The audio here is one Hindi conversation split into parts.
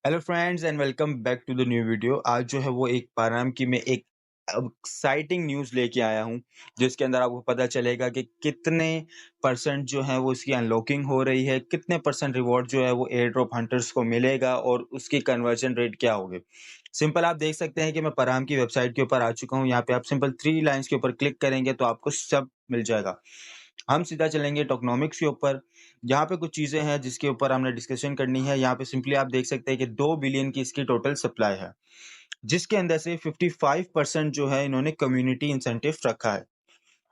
Hello friends and welcome back to the new video. आज जो है वो एक पाराम की मैं एक एक्साइटिंग न्यूज़ लेके आया हूँ, जिसके अंदर आपको पता चलेगा कि कितने परसेंट जो है वो इसकी अनलॉकिंग हो रही है, कितने परसेंट रिवॉर्ड जो है वो एयर ड्रॉप हंटर्स को मिलेगा और उसकी कन्वर्जन रेट क्या होगी। सिंपल आप देख सकते हैं कि मैं पाराम की वेबसाइट के ऊपर आ चुका हूँ। यहाँ पे आप सिंपल 3 लाइन्स के ऊपर क्लिक करेंगे तो आपको सब मिल जाएगा। हम सीधा चलेंगे टोकनॉमिक्स के ऊपर। यहाँ पे कुछ चीज़ें हैं जिसके ऊपर हमने डिस्कशन करनी है। यहाँ पे सिंपली आप देख सकते हैं कि 2 बिलियन की इसकी टोटल सप्लाई है, जिसके अंदर से 55% जो है इन्होंने कम्युनिटी इंसेंटिव रखा है।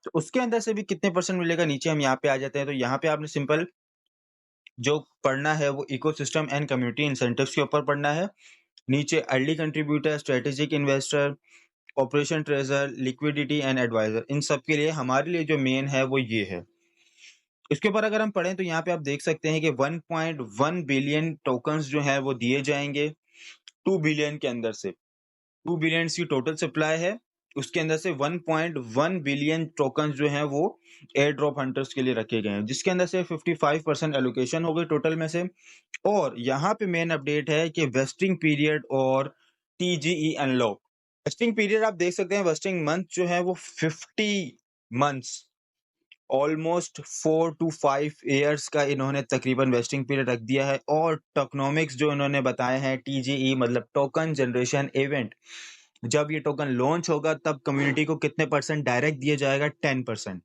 तो उसके अंदर से भी कितने परसेंट मिलेगा, नीचे हम यहाँ पे आ जाते हैं। तो यहाँ पे आपने सिंपल जो पढ़ना है वो इकोसिस्टम एंड कम्युनिटी इंसेंटिव्स के ऊपर पढ़ना है। नीचे early contributor, strategic investor, operation treasure, liquidity and advisor, इन सब के लिए हमारे लिए जो मेन है वो ये है। इसके ऊपर अगर हम पढ़ें तो यहाँ पे आप देख सकते हैं कि 1.1 बिलियन टोकन्स जो है वो दिए जाएंगे 2 बिलियन के अंदर से। 2 बिलियन की टोटल सप्लाई है, उसके अंदर से 1.1 बिलियन टोकन्स जो हैं वो एयर ड्रॉप हंटर्स के लिए रखे गए हैं, जिसके अंदर से 55% एलोकेशन हो गई टोटल में से। और यहाँ पे मेन अपडेट है कि वेस्टिंग पीरियड और टीजीई अनलॉक। वेस्टिंग पीरियड आप देख सकते हैं, वेस्टिंग मंथ जो है वो 50 मंथ्स, ऑलमोस्ट 4 टू 5 ईयर्स का इन्होंने तकरीबन वेस्टिंग पीरियड रख दिया है। और टोकनॉमिक्स जो इन्होंने बताए हैं, टीजीई मतलब टोकन जनरेशन इवेंट, जब ये टोकन लॉन्च होगा तब कम्युनिटी को कितने परसेंट डायरेक्ट दिया जाएगा, 10%।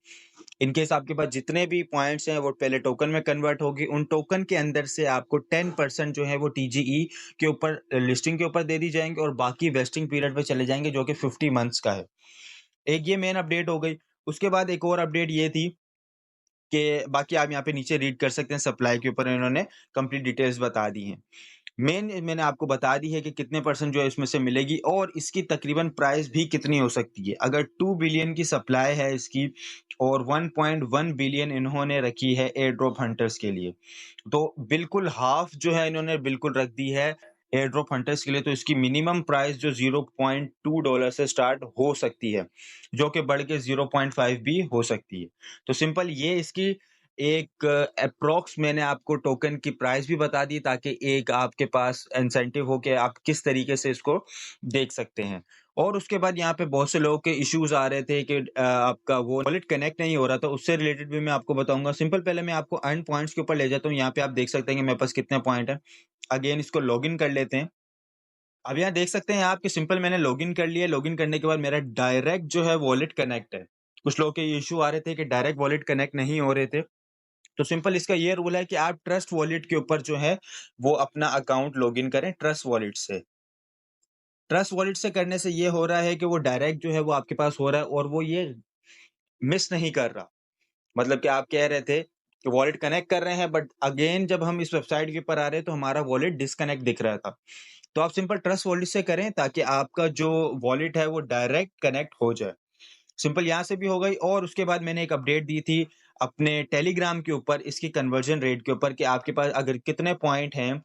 इनकेस आपके पास जितने भी पॉइंट्स हैं वो पहले टोकन में कन्वर्ट होगी, उन टोकन के अंदर से आपको 10% जो है वो टीजीई के ऊपर लिस्टिंग के ऊपर दे दी जाएंगे और बाकी वेस्टिंग पीरियड पे चले जाएंगे, जो कि 50 मंथ्स का है। एक ये मेन अपडेट हो गई। उसके बाद एक और अपडेट ये थी कि बाकी आप यहाँ पे नीचे रीड कर सकते हैं, सप्लाई के ऊपर इन्होंने कंप्लीट डिटेल्स बता दी हैं। मेन मैंने आपको बता दी है कि कितने परसेंट जो है इसमें से मिलेगी और इसकी तकरीबन प्राइस भी कितनी हो सकती है। अगर 2 बिलियन की सप्लाई है इसकी और 1.1 बिलियन इन्होंने रखी है एयर ड्रॉप हंटर्स के लिए, तो बिल्कुल हाफ जो है इन्होंने बिल्कुल रख दी है एयर ड्रॉप हंटर्स के लिए। तो इसकी मिनिमम प्राइस जो $0.2 से स्टार्ट हो सकती है, जो कि बढ़ के 0.5 भी हो सकती है। तो सिंपल ये इसकी एक अप्रॉक्स मैंने आपको टोकन की प्राइस भी बता दी, ताकि एक आपके पास इंसेंटिव हो कि आप किस तरीके से इसको देख सकते हैं। और उसके बाद यहाँ पे बहुत से लोगों के इश्यूज आ रहे थे कि आपका वो वॉलेट कनेक्ट नहीं हो रहा था, उससे रिलेटेड भी मैं आपको बताऊंगा। सिंपल पहले मैं आपको अर्न पॉइंट्स के ऊपर ले जाता हूँ। यहाँ पे आप देख सकते हैं कि मेरे पास कितने पॉइंट है। अगेन इसको लॉगिन कर लेते हैं। अब यहाँ देख सकते हैं आप कि सिंपल मैंने लॉगिन कर लिया। लॉगिन करने के बाद मेरा डायरेक्ट जो है वॉलेट कनेक्ट है। कुछ लोगों के इशू आ रहे थे कि डायरेक्ट वॉलेट कनेक्ट नहीं हो रहे थे। तो सिंपल इसका ये रूल है कि आप ट्रस्ट वॉलेट के ऊपर जो है वो अपना अकाउंट लॉगिन करें ट्रस्ट वॉलेट से। ट्रस्ट वॉलेट से करने से ये हो रहा है कि वो डायरेक्ट जो है वो आपके पास हो रहा है और वो ये मिस नहीं कर रहा। मतलब कि आप कह रहे थे कि वॉलेट कनेक्ट कर रहे हैं, बट अगेन जब हम इस वेबसाइट के ऊपर आ रहे हैं तो हमारा वॉलेट डिस्कनेक्ट दिख रहा था। तो आप सिंपल ट्रस्ट वॉलेट से करें ताकि आपका जो वॉलेट है वो डायरेक्ट कनेक्ट हो जाए। सिंपल यहाँ से भी हो गई। और उसके बाद मैंने एक अपडेट दी थी अपने टेलीग्राम के ऊपर इसकी कन्वर्जन रेट के ऊपर कि आपके पास अगर कितने पॉइंट हैं।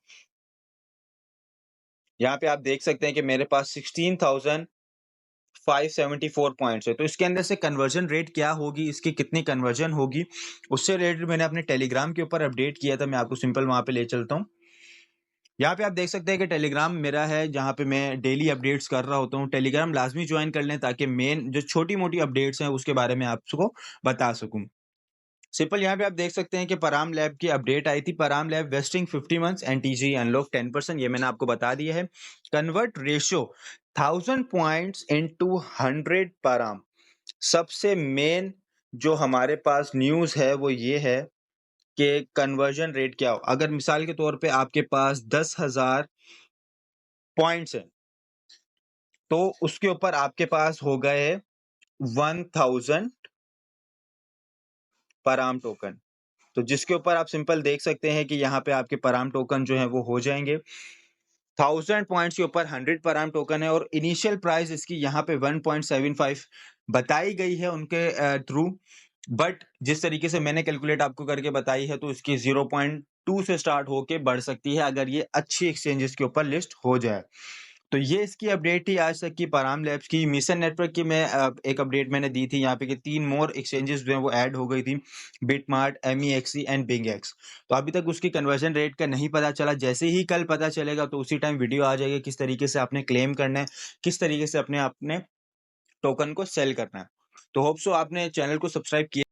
यहाँ पे आप देख सकते हैं कि मेरे पास 16,574 पॉइंट्स है। तो इसके अंदर से कन्वर्जन रेट क्या होगी, इसकी कितनी कन्वर्जन होगी, उससे रिलेटेड मैंने अपने टेलीग्राम के ऊपर अपडेट किया था। मैं आपको सिंपल वहां पे ले चलता हूँ। यहाँ पे आप देख सकते हैं कि टेलीग्राम मेरा है, जहाँ पे मैं डेली अपडेट्स कर रहा होता हूँ। टेलीग्राम लाजमी ज्वाइन कर लें ताकि मेन जो छोटी मोटी अपडेट्स हैं उसके बारे में आपको बता सकूँ। सिंपल यहाँ पे आप देख सकते हैं कि पराम लैब की अपडेट आई थी। Param lab vesting 50 months and TG unlock 10%, ये मैंने आपको बता दिया है। Convert ratio 1000 points into 100 Param. सबसे मेन जो हमारे पास न्यूज़ है वो ये है कि कन्वर्जन रेट क्या हो। अगर मिसाल के तौर पे आपके पास 10,000 पॉइंट्स हैं तो उसके ऊपर आपके पास हो गए 1000 पराम टोकन। तो जिसके ऊपर आप सिंपल देख सकते हैं कि यहाँ पे आपके पराम टोकन जो है वो हो जाएंगे। 1000 पॉइंट्स के ऊपर 100 पराम टोकन है और इनिशियल प्राइस इसकी यहाँ पे 1.75 बताई गई है उनके थ्रू। बट जिस तरीके से मैंने कैलकुलेट आपको करके बताई है तो इसकी 0.2 से स्टार्ट होके बढ़ सकती है अगर ये अच्छी एक्सचेंजेस के ऊपर लिस्ट हो जाए। तो ये इसकी अपडेट थी आज तक की पाराम लैब्स की। मिशन नेटवर्क की मैं एक अपडेट मैंने दी थी यहाँ पे कि 3 मोर एक्सचेंजेस जो हैं वो ऐड हो गई थी, बिटमार्ट, MEXC एंड बिंगएक्स। तो अभी तक उसकी कन्वर्जन रेट का नहीं पता चला, जैसे ही कल पता चलेगा तो उसी टाइम वीडियो आ जाएगी किस तरीके से आपने क्लेम करना है, किस तरीके से अपने अपने टोकन को सेल करना है। तो होप सो आपने चैनल को सब्सक्राइब किया